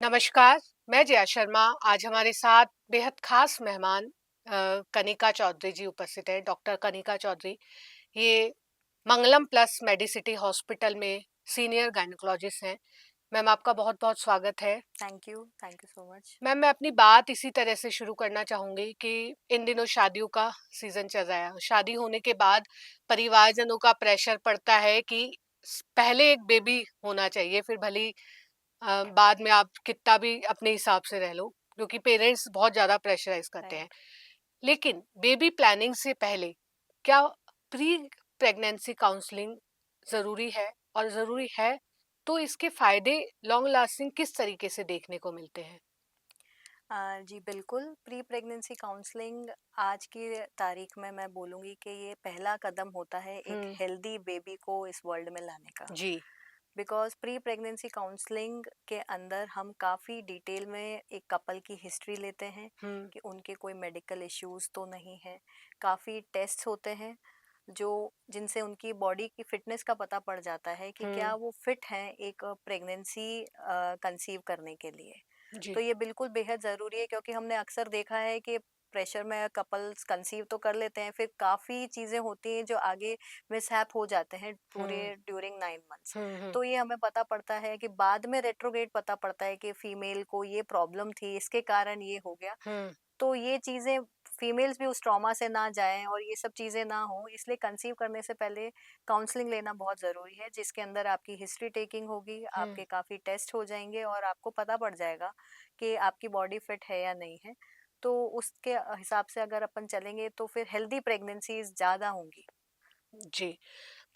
नमस्कार, मैं जया शर्मा। आज हमारे साथ बेहद खास मेहमान कनिका चौधरी जी उपस्थित हैं। डॉक्टर कनिका चौधरी, ये मंगलम प्लस मेडिसिटी हॉस्पिटल में सीनियर गायनेकोलॉजिस्ट हैं। मैम, आपका बहुत-बहुत स्वागत है। Thank you so much. Ma'am, मैं अपनी बात इसी तरह से शुरू करना चाहूँगी कि इन दिनों शादियों का सीज़न चल रहा है। शादी होने के बाद परिवारजनों का प्रेशर पड़ता है कि पहले एक बेबी होना चाहिए, फिर भले ही बाद में आप कितना भी अपने हिसाब से रह लो, क्योंकि पेरेंट्स बहुत ज़्यादा प्रेशराइज करते हैं। राइट। लेकिन बेबी प्लानिंग से पहले क्या प्री प्रेगनेंसी काउंसलिंग ज़रूरी है? और ज़रूरी है तो इसके फायदे लॉन्ग लास्टिंग किस तरीके से देखने को मिलते हैं? जी बिल्कुल, प्री प्रेगनेंसी काउंसलिंग आज की तारीख में मैं बोलूँगी कि ये पहला कदम होता है एक हम्म। हेल्दी बेबी को इस वर्ल्ड में लाने का। जी। बिकॉज़ प्री प्रेगनेंसी काउंसलिंग के अंदर हम काफ़ी डिटेल में एक कपल की हिस्ट्री लेते हैं हम्म। कि उनके कोई मेडिकल इश्यूज़ तो नहीं है। काफ़ी टेस्ट्स होते हैं जो जिनसे उनकी बॉडी की फिटनेस का पता पड़ जाता है कि क्या हम्म। वो फिट हैं एक प्रेगनेंसी कंसीव करने के लिए। जी। तो ये बिल्कुल बेहद ज़रूरी है क्योंकि हमने अक्सर देखा है कि प्रेशर में कपल्स कंसीव तो कर लेते हैं, फिर काफ़ी चीज़ें होती हैं जो आगे मिसहैप हो जाते हैं पूरे हम्म। During 9 months. हम्म। तो ये हमें पता पड़ता है कि बाद में रेट्रोग्रेड पता पड़ता है कि फीमेल को ये प्रॉब्लम थी, इसके कारण ये हो गया। हम्म। तो ये चीज़ें फीमेल्स भी उस ट्रॉमा से ना जाएँ और ये सब चीज़ें ना हों, इसलिए कंसीव करने से पहले काउंसलिंग लेना बहुत ज़रूरी है, जिसके अंदर आपकी हिस्ट्री टेकिंग होगी, हम्म। आपके काफ़ी टेस्ट हो जाएँगे और आपको पता पड़ जाएगा कि आपकी बॉडी फिट है या नहीं है। तो उसके हिसाब से अगर अपन चलेंगे तो फिर हेल्दी प्रेगनेंसीज़ ज़्यादा होंगी। जी।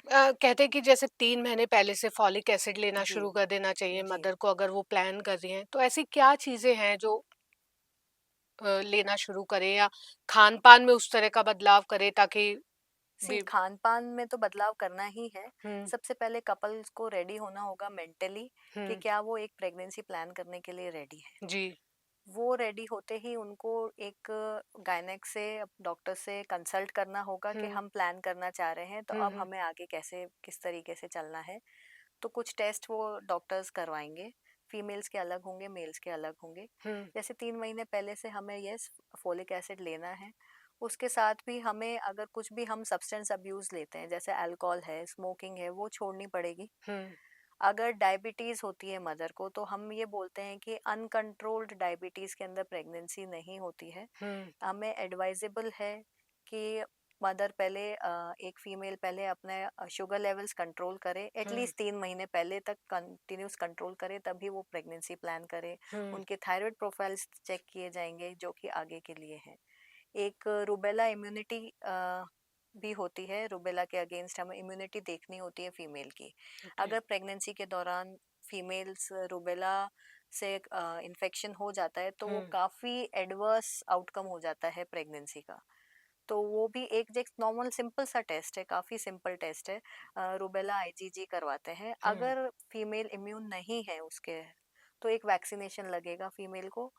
कहते हैं कि जैसे 3 महीने पहले से फॉलिक एसिड लेना जी, शुरू कर देना चाहिए जी। मदर को, अगर वो प्लान कर रही हैं। तो ऐसी क्या चीजें हैं जो लेना शुरू करें, या खान-पान में उस तरह का बदलाव करें ताकि सी बी खान-पान में तो बदलाव करना ही है। हुँ। सबसे पहले कपल्स को रेडी होना होगा मेंटली कि हुँ। क्या वो एक प्रेगनेंसी प्लान करने के लिए रेडी है। जी। वो रेडी होते ही उनको एक गायनेक से डॉक्टर से कंसल्ट करना होगा कि हुँ। हम प्लान करना चाह रहे हैं, तो हुँ। अब हुँ। हमें आगे कैसे किस तरीके से चलना है। तो कुछ टेस्ट वो डॉक्टर्स करवाएंगे। फीमेल्स के अलग होंगे, मेल्स के अलग होंगे। हुँ। जैसे 3 महीने पहले से हमें यस फोलिक एसिड लेना है। उसके साथ भी हमें अगर कुछ भी हम सब्सटेंस अब्यूज लेते हैं जैसे अल्कोहल है, स्मोकिंग है, वो छोड़नी पड़ेगी। हुँ। अगर डायबिटीज होती है मदर को तो हम ये बोलते हैं कि अनकंट्रोल्ड डायबिटीज के अंदर प्रेगनेंसी नहीं होती है। हुँ। हमें एडवाइजेबल है कि मदर पहले एक फीमेल पहले अपने शुगर लेवल्स कंट्रोल करे, हुँ। एटलीस्ट 3 महीने पहले तक कंटिन्यूस कंट्रोल करे, तभी वो प्रेगनेंसी प्लान करे। हुँ। उनके थायराइड प्रोफाइल्स चेक किए जाएंगे जो कि आगे के लिए हैं। एक रुबेला इम्यूनिटी भी होती है, रुबेला के अगेंस्ट हमें इम्यूनिटी देखनी होती है फीमेल की। ओके। अगर प्रेगनेंसी के दौरान फीमेल्स रुबेला से इन्फेक्शन हो जाता है तो हुँ। वो काफ़ी एडवर्स आउटकम हो जाता है प्रेगनेंसी का। तो वो भी एक एक नॉर्मल सिंपल सा टेस्ट है, काफ़ी सिंपल टेस्ट है। रुबेला आईजीजी करवाते हैं। हुँ। अगर फीमेल इम्यून नहीं है उसके, तो एक वैक्सीनेशन लगेगा फीमेल को।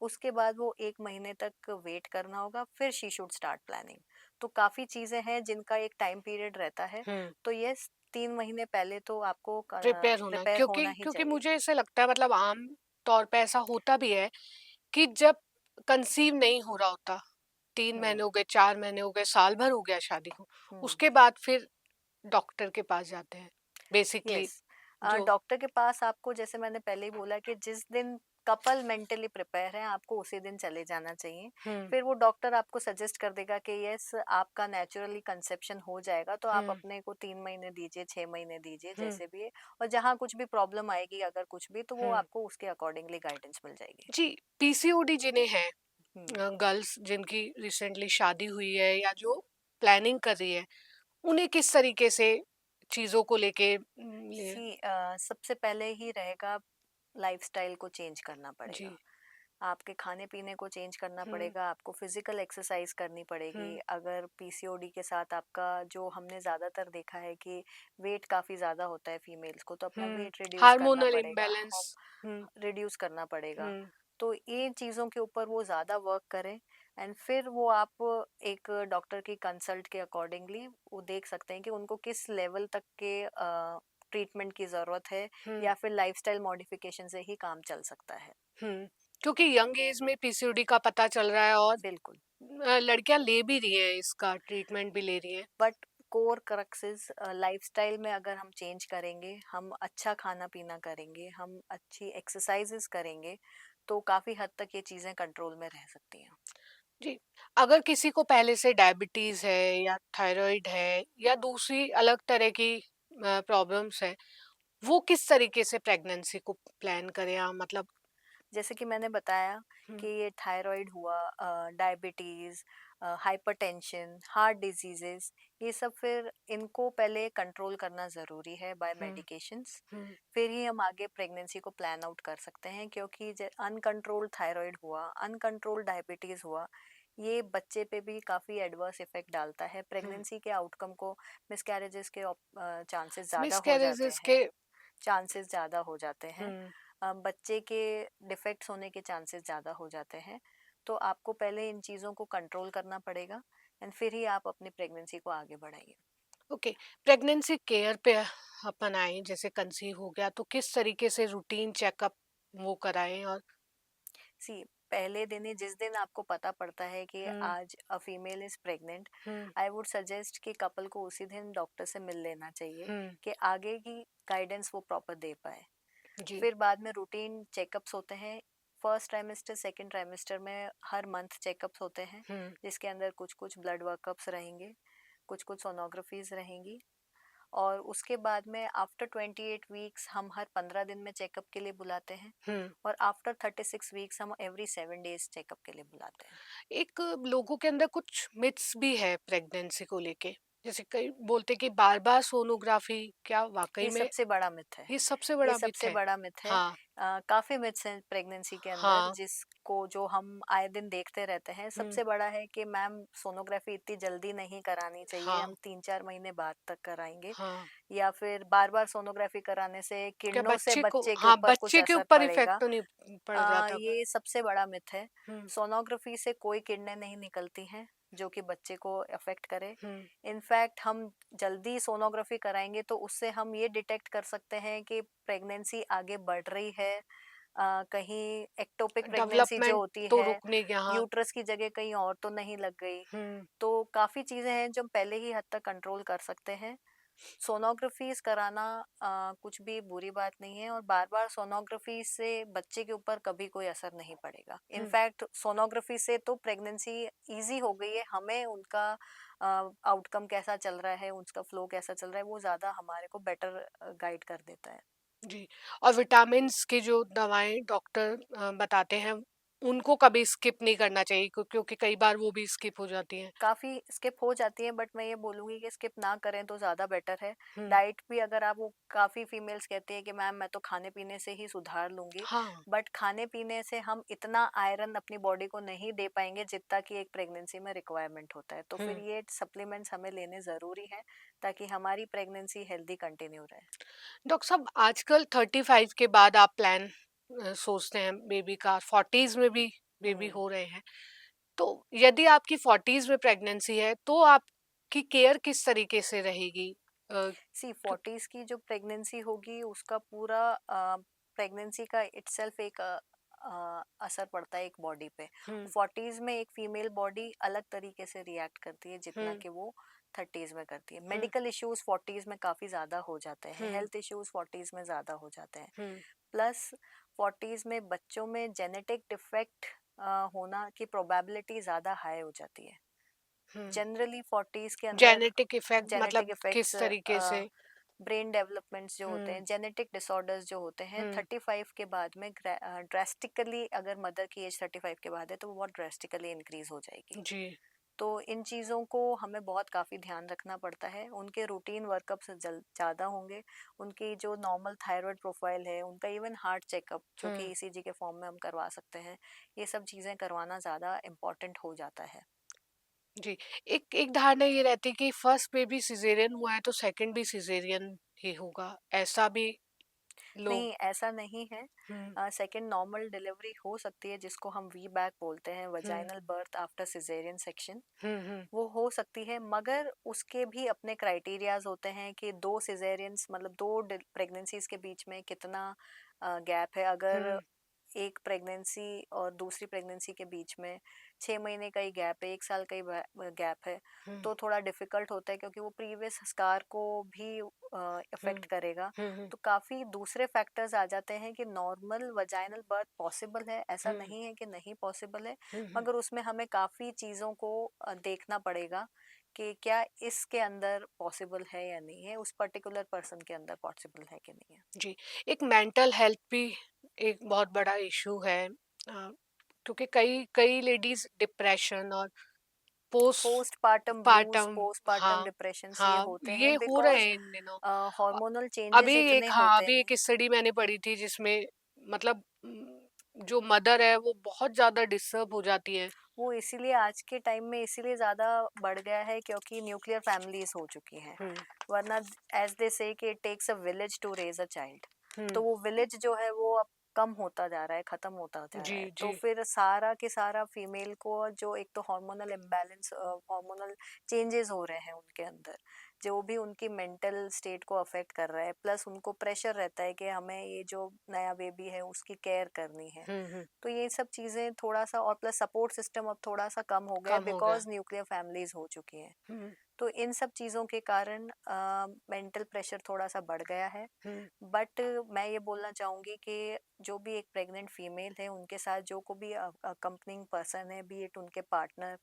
उसके बाद वो 1 महीने तक वेट करना होगा, फिर शी शुड स्टार्ट प्लानिंग। तो काफ़ी चीज़ें हैं जिनका एक टाइम पीरियड रहता है। हुँ। तो यस, 3 महीने पहले तो आपको प्रिपेयर होना, प्रिपेयर क्योंकि होना ही क्योंकि चाहिए। मुझे ऐसा लगता है, मतलब आम तौर पे ऐसा होता भी है कि जब कंसीव नहीं हो रहा होता, 3 हम्म। महीने हो गए, 4 महीने हो गए, साल भर हो गया शादी को, हम्म। उसके बाद फिर डॉक्टर के पास जाते हैं बेसिकली। यस। जो डॉक्टर के पास आपको, जैसे मैंने पहले ही बोला, कि जिस दिन कपल मेंटली प्रिपेयर है आपको उसी दिन चले जाना चाहिए। हुँ। फिर वो डॉक्टर आपको सजेस्ट कर देगा कि यस आपका नेचुरली कंसेप्शन हो जाएगा, तो आप हुँ। अपने को 3 महीने दीजिए, 6 महीने दीजिए, हुँ। जैसे भी है। और जहाँ कुछ भी प्रॉब्लम आएगी, अगर कुछ भी, तो वो हुँ। आपको उसके अकॉर्डिंगली गाइडेंस मिल जाएगी। जी। पीसीओडी जिन्हें है, हम्म। गर्ल्स जिनकी रिसेंटली शादी हुई है या जो प्लानिंग कर रही है, उन्हें किस तरीके से चीज़ों को लेके ले। सबसे पहले ही रहेगा, लाइफस्टाइल को चेंज करना जी। पड़ेगा। आपके खाने पीने को चेंज करना हुँ। पड़ेगा, आपको फिजिकल एक्सरसाइज करनी पड़ेगी। हुँ। अगर पीसीओडी के साथ आपका, जो हमने ज़्यादातर देखा है कि वेट काफ़ी ज़्यादा होता है फीमेल्स को, तो अपना हुँ। वेट रिड्यूस करना हार्मोनल पड़ेगा, इम्बैलेंस। हम हुँ। रिड्यूस करना पड़ेगा। हुँ। तो ये चीज़ों के ऊपर वो ज़्यादा वर्क करें। एंड फिर वो आप एक डॉक्टर की कंसल्ट के अकॉर्डिंगली वो देख सकते हैं कि उनको किस लेवल तक के ट्रीटमेंट की ज़रूरत है हुँ, या फिर लाइफ़स्टाइल मॉडिफ़िकेशन से ही काम चल सकता है। हुँ। क्योंकि यंग एज में पीसीओडी का पता चल रहा है और बिल्कुल। लड़कियाँ ले भी रही हैं, इसका ट्रीटमेंट भी ले रही हैं। But core crux is lifestyle में अगर हम चेंज करेंगे, हम अच्छा खाना पीना करेंगे, हम अच्छी एक्सरसाइजेस करेंगे, तो काफी हद तक ये चीजें कंट्रोल में रह सकती हैं। जी, अगर किसी को पहले से डायबिटीज़ है या थायरॉइड है या दूसरी अलग तरह की प्रॉब्लम्स है, वो किस तरीके से प्रेगनेंसी को प्लान करें या मतलब। जैसे कि मैंने बताया हुँ, कि ये थायराइड हुआ, डायबिटीज, हाइपरटेंशन, हार्ट डिजीजेस, ये सब फिर इनको पहले कंट्रोल करना ज़रूरी है बाय हुँ, मेडिकेशंस। हुँ, फिर ही हम आगे प्रेगनेंसी को प्लान आउट कर सकते हैं, क्योंकि अनकंट्रोल्ड थायराइड हुआ, अनकंट्रोल्ड डायबिटीज हुआ, ये बच्चे पे भी काफ़ी एडवर्स इफेक्ट डालता है, हुँ। प्रेगनेंसी के आउटकम को, मिसकैरेजेस के चांसेस ज़्यादा हो जाते मिसकैरेजेस के। हैं, चांसेस ज़्यादा हो जाते हैं, हुँ, बच्चे के डिफेक्ट्स होने के चांसेस ज़्यादा हो जाते हैं। तो आपको पहले इन चीज़ों को कंट्रोल करना पड़ेगा एंड फिर ही आप अपनी प्रेगनेंसी को आगे बढ़ाइए। ओके। प्रेगनेंसी केयर पे अपन आए, जैसे कंसीव हो गया तो किस तरीके से रूटीन चेकअप वो कराएँ और। सी, पहले दिन ही जिस दिन आपको पता पड़ता है कि हुँ, आज a female is pregnant, hmm, I would suggest कि कपल को उसी दिन डॉक्टर से मिल लेना चाहिए हुँ, कि आगे की गाइडेंस वो प्रॉपर दे पाए। जी, फिर बाद में रूटीन चेकअप्स होते हैं। फर्स्ट ट्राइमेस्टर, सेकंड ट्राइमेस्टर में हर मंथ चेकअप्स होते हैं, हुँ, जिसके अंदर कुछ कुछ ब्लड वर्कअप्स रहेंगे, कुछ कुछ सोनोग्राफीज रहेंगी। और उसके बाद में आफ्टर 28 वीक्स हम हर 15 दिन में चेकअप के लिए बुलाते हैं। हुँ। और आफ्टर 36 वीक्स हम एवरी 7 डेज चेकअप के लिए बुलाते हैं। एक लोगों के अंदर कुछ मिथ्स भी है प्रेगनेंसी को लेके, जैसे कई बोलते कि बार-बार सोनोग्राफी, क्या वाक़ई ये में सबसे बड़ा मिथ है। ये सबसे ये बड़ा मिथ सबसे है? बड़ा मिथ है। हाँ, काफ़ी मिथ्स हैं प्रेगनेंसी के अंदर, हाँ, जिसको जो हम आए दिन देखते रहते हैं। हुँ, सबसे बड़ा है कि मैम सोनोग्राफी इतनी जल्दी नहीं करानी चाहिए, हाँ, हम 3-4 महीने बाद तक कराएँगे। हाँ। या फिर बार-बार सोनोग्राफी कराने से क्या किरणों से बच्चे को, बच्चे के हाँ, ऊपर कुछ बच्चे के असर ऊपर इफ़ेक्ट पड़ेगा। तो नहीं पड़ जाता कोई? ये सबसे बड़ा मिथ है। हुँ, सोनोग्राफी से कोई किरणें नहीं निकलती हैं जो कि बच्चे को अफेक्ट करे। हुँ, इनफैक्ट हम जल्दी सोनोग्राफी कराएंगे तो उससे हम ये डिटेक्ट कर सकते हैं कि प्रेगनेंसी आगे बढ़ रही है, कहीं एक्टोपिक प्रेगनेंसी जो डेवलपमेंट होती तो है, रुकने के, हाँ, यूट्रस की जगह कहीं और तो नहीं लग गई। हुँ, तो काफ़ी चीज़ें हैं जो हम पहले ही हद तक कंट्रोल कर सकते हैं। सोनोग्राफीज कराना कुछ भी बुरी बात नहीं है, और बार बार सोनोग्राफी से बच्चे के ऊपर कभी कोई असर नहीं पड़ेगा। हुँ, इनफैक्ट सोनोग्राफी से तो प्रेगनेंसी इजी हो गई है, हमें उनका आउटकम कैसा चल रहा है, उसका फ्लो कैसा चल रहा है, वो ज़्यादा हमारे को बेटर गाइड कर देता है। जी। और विटामिन्स की जो दवाएँ डॉक्टर बताते हैं, उनको कभी स्किप नहीं करना चाहिए, क्योंकि कई बार वो भी स्किप हो जाती हैं। काफ़ी स्किप हो जाती है, बट मैं ये बोलूँगी कि स्किप ना करें तो ज़्यादा बेटर है। हुँ, डाइट भी अगर आप, वो काफ़ी फीमेल्स कहती हैं कि मैम मैं तो खाने-पीने से ही सुधार लूँगी। हाँ, बट खाने-पीने से हम इतना आयरन अपनी बॉडी को नहीं दे पाएँगे जितना कि एक प्रेगनेंसी में रिक्वायरमेंट होता है। तो हुँ। फिर ये सप्लीमेंट्स हमें लेने ज़रूरी हैं, ताकि हमारी प्रेगनेंसी हेल्दी कंटिन्यू रहे। डॉक्टर साहब, आजकल 35 के बाद आप प्लान सोचते हैं बेबी का, 40s में भी बेबी हुँ। हो रहे हैं। तो यदि आपकी 40s में प्रेगनेंसी है, तो आपकी केयर किस तरीके से रहेगी? सी, क्यों। 40s की जो प्रेगनेंसी होगी उसका पूरा प्रेगनेंसी का इटसेल्फ एक असर पड़ता है एक बॉडी पे। हुँ, 40s में एक फीमेल बॉडी अलग तरीके से रिएक्ट करती है जितना हुँ, कि वो 30s में करती है। हुँ, मेडिकल इश्यूज 40s में काफ़ी ज़्यादा हो जाते हैं, हुँ, हेल्थ इश्यूज 40s में ज़्यादा हो जाते हैं। हुँ, प्लस 40s में बच्चों में जेनेटिक डिफेक्ट होना की प्रोबेबिलिटी ज़्यादा हाई हो जाती है। हुँ। जनरली 40s के अंदर जेनेटिक इफ़ेक्ट जेनेटिक मतलब इफेक्ट्स, किस तरीके से? ब्रेन डेवलपमेंट्स जो होते हुँ, हैं, जेनेटिक डिसऑर्डर्स जो होते हैं, हुँ, 35 के बाद में ड्रेस्टिकली, अगर मदर की एज 35 के बाद है तो वो बहुत ड्रेस्टिकली इंक्रीज हो जाएगी। जी। तो इन चीज़ों को हमें बहुत काफ़ी ध्यान रखना पड़ता है। उनके रूटीन वर्कअप्स ज़्यादा होंगे, उनकी जो नॉर्मल थायराइड प्रोफाइल है, उनका इवन हार्ट चेकअप जो हुँ, कि ईसीजी के फॉर्म में हम करवा सकते हैं, ये सब चीज़ें करवाना ज़्यादा इम्पोर्टेंट हो जाता है। जी। एक एक धारणा ये रहती है कि फर्स्ट बेबी सिज़ेरियन हुआ है तो सेकंड भी सिज़ेरियन ही होगा, ऐसा भी? लोग। नहीं, ऐसा नहीं है। हुँ, सेकंड नॉर्मल डिलीवरी हो सकती है जिसको हम वी-बैक बोलते हैं, हुँ, vaginal birth after caesarean section. हुँ, हुँ, वो हो सकती है, मगर उसके भी अपने क्राइटेरियाज़ होते हैं कि 2 सिज़ेरियंस मतलब 2 प्रेगनेंसीज़ के बीच में कितना गैप है। अगर हुँ, एक प्रेगनेंसी और दूसरी प्रेगनेंसी के बीच में 6 महीने का ही गैप है, 1 साल का ही गैप है, हुँ, तो थोड़ा डिफ़िकल्ट होता है क्योंकि वो प्रीवियस स्कार को भी हुँ, इफ़ेक्ट करेगा। हुँ, हुँ, तो काफ़ी दूसरे फैक्टर्स आ जाते हैं कि नॉर्मल वजाइनल बर्थ पॉसिबल है, ऐसा हुँ, नहीं है कि नहीं पॉसिबल है, हुँ, हुँ। मगर उसमें हमें काफ़ी चीज़ों को देखना पड़ेगा कि क्या इसके अंदर पॉसिबल है या नहीं है, उस पर्टिकुलर पर्सन के अंदर पॉसिबल है कि नहीं है। जी, एक मेंटल हेल्थ भी एक बहुत बड़ा इश्यू है, क्योंकि कई कई लेडीज़ डिप्रेशन और post postpartum blues, partum, postpartum हाँ, डिप्रेशंस ये हाँ, होते ये हैं हो रहे बिकॉज़ हैं इन दिनों। अ, हार्मोनल अभी चेंजेस इतने एक हाँ, होते अभी हैं। एक स्टडी मैंने पढ़ी थी जिसमें मतलब जो मदर है वो बहुत ज़्यादा डिस्टर्ब हो जाती है। वो इसीलिए आज के टाइम में इसीलिए ज़्यादा बढ़ गया है क्योंकि न्यूक्लियर फैमिलीज़ हो चुकी हैं। हुँ, वरना एज़ दे से कि it takes a village to raise a child. तो हुँ, वो विलेज जो है वो अब कम होता जा रहा है, खत्म होता जा रहा जी, है। तो जी। फिर सारा के सारा फीमेल को जो एक तो हार्मोनल इम्बैलेंस, हार्मोनल चेंजेस हो रहे हैं उनके अंदर, जो भी उनकी मेंटल स्टेट को अफेक्ट कर रहा है। प्लस उनको प्रेशर रहता है कि हमें ये जो नया बेबी है उसकी केयर करनी है। हुँ, हुँ, तो ये सब चीज़ें थोड़ा-सा, और प्लस सपोर्ट सिस्टम अब थोड़ा-सा कम हो गया है कम हो गया। बिकॉज़ न्यूक्लियर फैमिलीज़ हो चुकी हैं। हुँ, तो इन सब चीज़ों के कारण मेंटल प्रेशर थोड़ा-सा बढ़ गया है। हुँ, बट मैं ये बोलना चाहूँगी कि जो भी एक प्रेग्नेंट फीमेल है उनके साथ जो को भी अकम्पनिंग पर्सन है, बी इट उनके पार्टनर,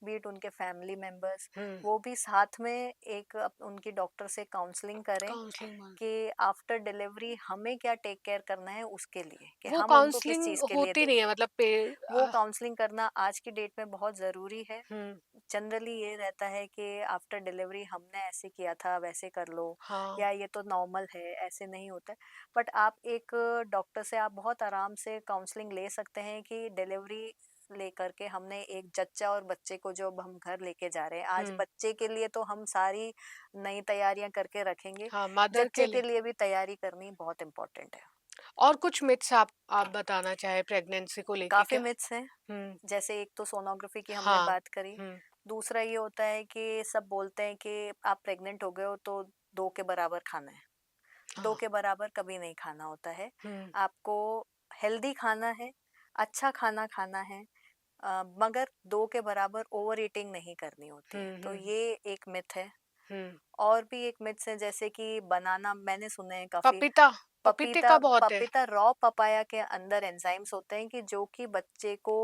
बी इट उनके फैमिली मेंबर्स, हुँ, वो भी साथ में एक उनकी डॉक्टर से काउंसलिंग करें काउंसलिंग में कि आफ्टर डिलीवरी हमें क्या टेक केयर करना है उसके लिए, कि वो हम उनको किस काउंसलिंग चीज़ के लिए होती नहीं है देखें। मतलब वो काउंसलिंग करना आज की डेट में बहुत ज़रूरी है। हुँ, जनरली ये रहता है कि आफ्टर डिलीवरी हमने ऐसे किया था वैसे कर लो, हाँ, या ये तो नॉर्मल है, ऐसे नहीं होता है। बट आप एक डॉक्टर से आप बहुत आराम से काउंसलिंग ले सकते हैं कि डिलीवरी लेकर के हमने एक जच्चा और बच्चे को जो अब हम घर लेके जा रहे हैं, आज हुँ, बच्चे के लिए तो हम सारी नई तैयारियां करके रखेंगे, हाँ, मदर के जच्चे लिए। के लिए भी तैयारी करनी बहुत इम्पोर्टेंट है। और कुछ मिथ्स आप बताना चाहें प्रेगनेंसी को लेके काफी क्या? मिथ्स हैं, हुँ, जैसे एक तो सोनोग्राफी की हमने हाँ, बात करी। हुँ, दूसरा ये होता है कि सब बोलते हैं कि आप प्रेग्नेंट हो गए हो तो 2 के बराबर खाना है। 2 हाँ, के बराबर कभी नहीं खाना होता है। हुँ, आपको हेल्दी खाना है, अच्छा खाना खाना है, मगर 2 के बराबर ओवर ईटिंग नहीं करनी होती है। हुँ, तो हुँ, ये एक मिथ है। हुँ। और भी एक मिथ्स है जैसे कि बनाना मैंने सुने हैं काफ़ी। पपीता, पपीते पपीता का बहुत है, पपीता रॉ पपाया के अंदर एंजाइम्स होते हैं कि जो कि बच्चे को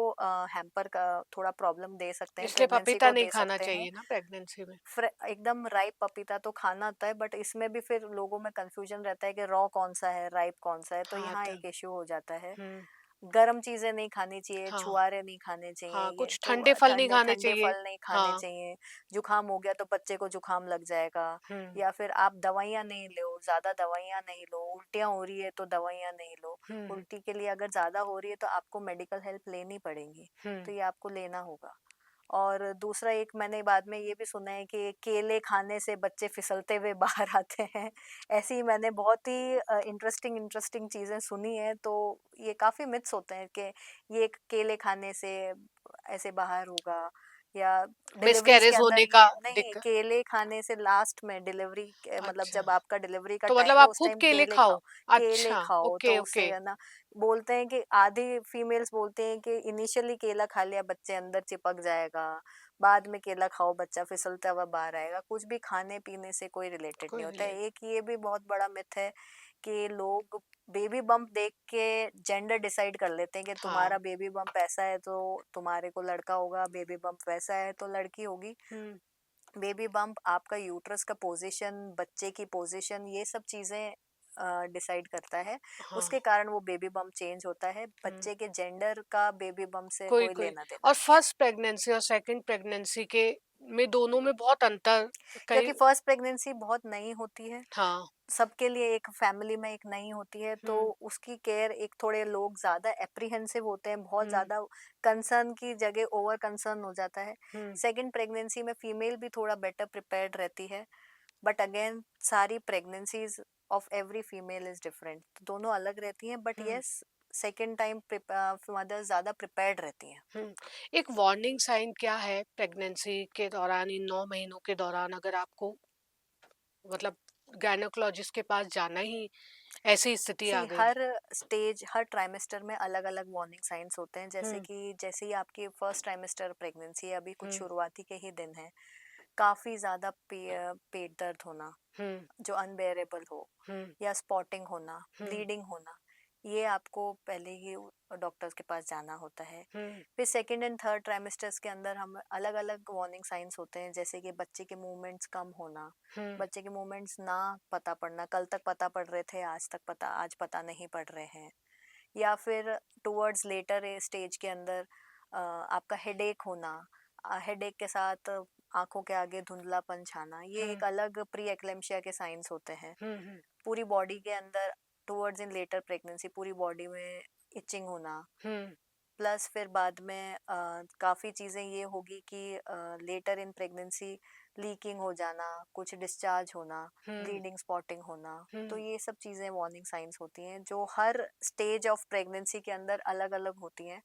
हैम्पर का थोड़ा प्रॉब्लम दे सकते हैं, इसलिए प्रेगनेंसी पपीता को नहीं दे खाना सकते हैं। चाहिए ना प्रेगनेंसी में। एकदम राइप पपीता तो खाना होता है, बट इसमें भी फिर लोगों में कंफ्यूजन रहता है कि रॉ कौन सा है, राइप कौन सा है, तो हाँ, यहाँ तो एक इश्यू हो जाता है। हुँ, गरम चीजें नहीं खानी चाहिए, हाँ, छुआरे नहीं खाने चाहिए, हाँ, ये कुछ तो ठंडे फल नहीं ठंडे खाने ठंडे चाहिए। फल नहीं खाने हाँ, चाहिए। जुकाम हो गया तो बच्चे को जुकाम लग जाएगा। हुँ, या फिर आप दवाइयाँ नहीं लो, ज्यादा दवाइयाँ नहीं लो, उल्टियाँ हो रही है तो दवाइयाँ नहीं लो। हुँ, उल्टी के लिए अगर ज्यादा हो रही है तो आपको मेडिकल हेल्प लेनी पड़ेगी, हुँ, तो ये आपको लेना होगा। और दूसरा एक मैंने बाद में ये भी सुना है कि केले खाने से बच्चे फिसलते हुए बाहर आते हैं। ऐसी ही मैंने बहुत ही इंटरेस्टिंग इंटरेस्टिंग चीज़ें सुनी हैं। तो ये काफ़ी मिथ्स होते हैं कि ये केले खाने से ऐसे बाहर होगा, या डिलीवरीज के मिसकैरेज अंदर होने का ये नहीं, दिक्कत केले खाने से लास्ट में डिलीवरी मतलब अच्छा, जब आपका डिलीवरी का तो मतलब टाइम है आप उस खूब टाइम केले केले खाओ? खाओ। केले अच्छा, खाओ ओके, तो उससे ओके। है ना, बोलते हैं कि आधी फीमेल्स बोलते हैं कि इनिशियली केला खा लिया बच्चे अंदर चिपक जाएगा, बाद में केला खाओ बच्चा फिसलता हुआ बाहर आएगा। कुछ भी खाने पीने से कोई रिलेटेड नहीं कोई होता रिलेट है। एक ये भी बहुत बड़ा मिथ है कि लोग बेबी बम्प देख के जेंडर डिसाइड कर लेते हैं कि हाँ, तुम्हारा बेबी बम्प ऐसा है तो तुम्हारे को लड़का होगा, बेबी बम्प वैसा है तो लड़की होगी। हुँ, बेबी बम्प आपका यूट्रस का पोजीशन, बच्चे की पोजीशन, ये सब चीजें डिसाइड करता है। हाँ, उसके कारण वो बेबी बम्प चेंज होता है। हुँ। बच्चे के जेंडर का बेबी बम्प से कोई कोई कोई लेना देना और नहीं है। फर्स्ट प्रेगनेंसी और सेकंड प्रेगनेंसी के में दोनों में बहुत अंतर कई क्योंकि फर्स्ट प्रेगनेंसी बहुत नई होती है, हाँ, सबके लिए एक फैमिली में एक नई होती है, तो हुँ, उसकी केयर एक थोड़े लोग ज्यादा एप्रीहेंसिव होते हैं, बहुत हुँ, ज्यादा कंसर्न की जगह ओवर कंसर्न हो जाता है। हुँ, सेकंड प्रेगनेंसी में फीमेल भी थोड़ा बेटर प्रिपेयर्ड रहती है। बट अगेन सारी pregnancies of every female is different, दोनों अलग रहती हैं, but hmm, yes second time mother ज्यादा प्रिपेयर्ड रहती हैं। हुँ। एक वार्निंग साइन क्या है प्रेगनेंसी के दौरान, इन 9 महीनों के दौरान, अगर आपको मतलब गायनेकोलॉजिस्ट के पास जाना ही ऐसी स्थिति सी आ गई? हर स्टेज, हर ट्राइमेस्टर में अलग अलग वार्निंग साइंस होते हैं, जैसे हुँ, कि जैसे ही आपकी फर्स्ट ट्राइमेस्टर प्रेगनेंसी है, अभी कुछ हुँ, शुरुआती के ही दिन है, काफी ज्यादा पेट दर्द होना हुँ, जो अनबेरेबल हो, हुँ, या स्पॉटिंग होना, हुँ, ब्लीडिंग होना, ये आपको पहले ही डॉक्टर्स के पास जाना होता है। हुँ, फिर सेकेंड एंड थर्ड ट्राइमेस्टर्स के अंदर हम अलग अलग वार्निंग साइंस होते हैं, जैसे कि बच्चे के मूवमेंट्स कम होना, हुँ, बच्चे के मूवमेंट्स ना पता पड़ना, कल तक पता पड़ रहे थे, आज पता नहीं पड़ रहे हैं, या फिर टुवर्ड्स लेटर स्टेज के अंदर आपका हेडेक होना, हेडेक के साथ आंखों के आगे धुंधलापन छाना, ये हुँ, एक अलग प्री एक्लेम्शिया के साइंस होते हैं। हुँ, हुँ, पूरी बॉडी के अंदर टुवर्ड्स इन लेटर प्रेगनेंसी पूरी बॉडी में इचिंग होना, हुँ, प्लस फिर बाद में काफ़ी चीज़ें ये होगी कि लेटर इन प्रेगनेंसी लीकिंग हो जाना, कुछ डिस्चार्ज होना, हुँ, ब्लीडिंग स्पॉटिंग होना। तो हुँ। ये सब चीज़ें वार्निंग साइंस होती हैं जो हर स्टेज ऑफ प्रेगनेंसी के अंदर अलग अलग होती हैं।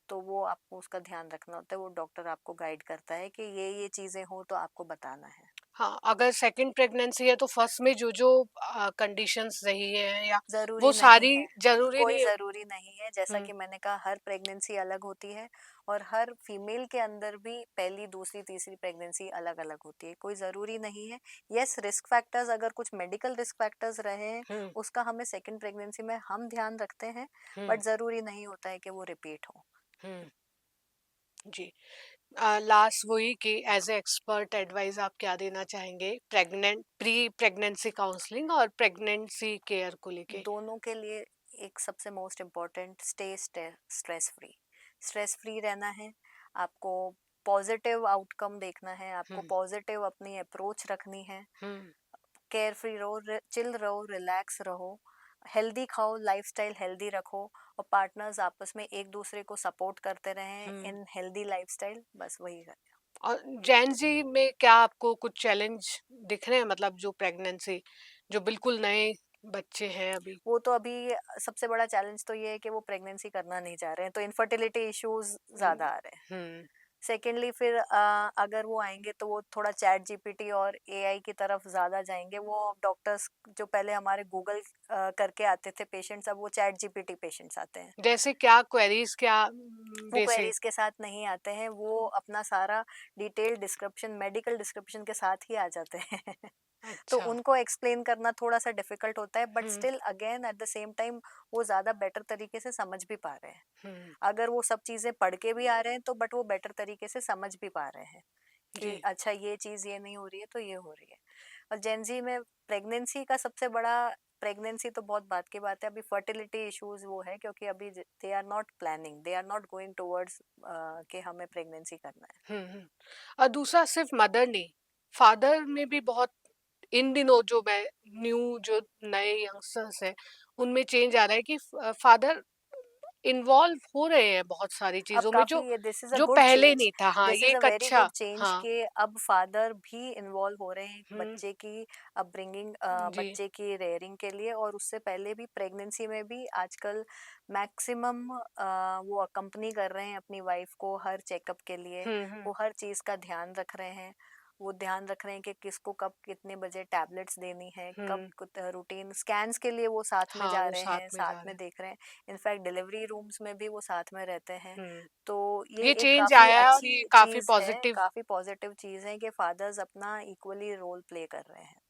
तो वो आपको उसका ध्यान रखना होता है, वो डॉक्टर आपको गाइड करता है कि ये चीज़ें हो तो आपको बताना है। हाँ, अगर सेकंड प्रेगनेंसी है तो फर्स्ट में जो-जो कंडीशंस रही हैं या वो ज़रूरी नहीं सारी है, ज़रूरी कोई नहीं है। ज़रूरी नहीं है, जैसा हुँ, कि मैंने कहा हर प्रेगनेंसी अलग होती है, और हर फीमेल के अंदर भी पहली, दूसरी, तीसरी प्रेगनेंसी अलग-अलग होती है, कोई ज़रूरी नहीं है। येस, रिस्क फैक्टर्स, अगर कुछ मेडिकल रिस्क फैक्टर्स रहे हैं, हुँ, उसका हमें सेकंड प्रेगनेंसी में हम ध्यान रखते हैं, हुँ, बट ज़रूरी नहीं होता है कि वो रिपीट हो। हुँ, जी। लास्ट वही कि एज़ अ एक्सपर्ट एडवाइस आप क्या देना चाहेंगे प्री प्रेगनेंसी काउंसलिंग और प्रेगनेंसी केयर को लेके? दोनों के लिए एक सबसे most important, stress free, stress free रहना है आपको, पॉजिटिव आउटकम देखना है आपको, हुँ, पॉजिटिव अपनी अप्रोच रखनी है, हुँ, केयर फ्री रहो, चिल रहो, रिलैक्स रहो, हेल्दी खाओ, लाइफस्टाइल हेल्दी रखो, और पार्टनर्स आपस में एक दूसरे को सपोर्ट करते रहें हुँ। इन हेल्दी लाइफस्टाइल, बस वही है। और जेन ज़ी में क्या आपको कुछ चैलेंज दिख रहे हैं? मतलब जो प्रेगनेंसी जो बिल्कुल नए बच्चे हैं अभी? वो तो अभी सबसे बड़ा चैलेंज तो ये है कि वो प्रेगनेंसी करना नहीं चाह रहे हैं, तो इनफर्टिलिटी इश्यूज हुँ, ज्यादा आ रहे हैं। हुँ, सेकेंडली फिर अगर वो आएंगे तो वो थोड़ा चैट जीपीटी और एआई की तरफ ज्यादा जाएंगे, वो डॉक्टर्स जो पहले हमारे गूगल करके आते थे पेशेंट्स, अब वो चैट जीपीटी पेशेंट्स आते हैं। जैसे क्या क्वेरीज़ क्या वो बेसिक? क्वेरीज के साथ नहीं आते हैं, वो अपना सारा डिटेल डिस्क्रिप्शन, मेडिकल डिस्क्रिप्शन के साथ ही आ जाते हैं। तो अच्छा। उनको एक्सप्लेन करना थोड़ा सा डिफिकल्ट होता है, but hmm, still again at the same time वो ज्यादा बेटर तरीके से समझ भी पा रहे हैं। हुँ, अगर वो सब चीजें पढ़ के भी आ रहे हैं तो बट वो बेटर तरीके से समझ भी पा रहे हैं कि जी। अच्छा ये चीज ये नहीं हो रही है तो ये हो रही है। और जेंजी में प्रेगनेंसी का सबसे बड़ा, प्रेगनेंसी तो बहुत बात की बात है, अभी फर्टिलिटी इश्यूज वो है, क्योंकि अभी they are not planning, they are not going towards कि हमें प्रेगनेंसी करना है। हुँ, हुँ। और दूसरा सिर्फ़ मदर नहीं, फादर में भी बहुत इन दिनों जो मैं न्यू जो नए यंगस्टर्स हैं, उनमें चेंज आ रहा है कि फादर इन्वॉल्व हो रहे हैं बहुत सारी अब चीज़ों में काफ़ी, जो ये दिस इज़ अ जो गुड पहले चेंज, नहीं था। हाँ, दिस ये इज़ अ एक वेरी अच्छा। गुड चेंज हाँ, कि अब फादर भी इन्वॉल्व हो रहे हैं एक हुँ, बच्चे की अपब्रिंगिंग, जी। बच्चे की रेयरिंग के लिए, और उससे पहले भी प्रेगनेंसी में भी आजकल मैक्सिमम वो अकम्पनी कर रहे हैं अपनी वाइफ को हर चेकअप के लिए, हुँ, हुँ, वो हर चीज़ का ध्यान रख रहे हैं, वो ध्यान रख रहे हैं कि किसको कब कितने बजे टैबलेट्स देनी है, कब हुँ। रूटीन स्कैन्स के लिए वो साथ में हाँ, जा वो रहे साथ हैं, में साथ जा रहे में हैं। देख रहे हैं, इनफैक्ट डिलीवरी रूम्स में भी वो साथ में रहते हैं। हुँ। तो ये ये एक चेंज काफ़ी आया है और ये अच्छी काफ़ी चीज़ है, पॉज़िटिव। काफ़ी पॉजिटिव चीज़ है कि फादर्स अपना इक्वली रोल प्ले कर रहे हैं।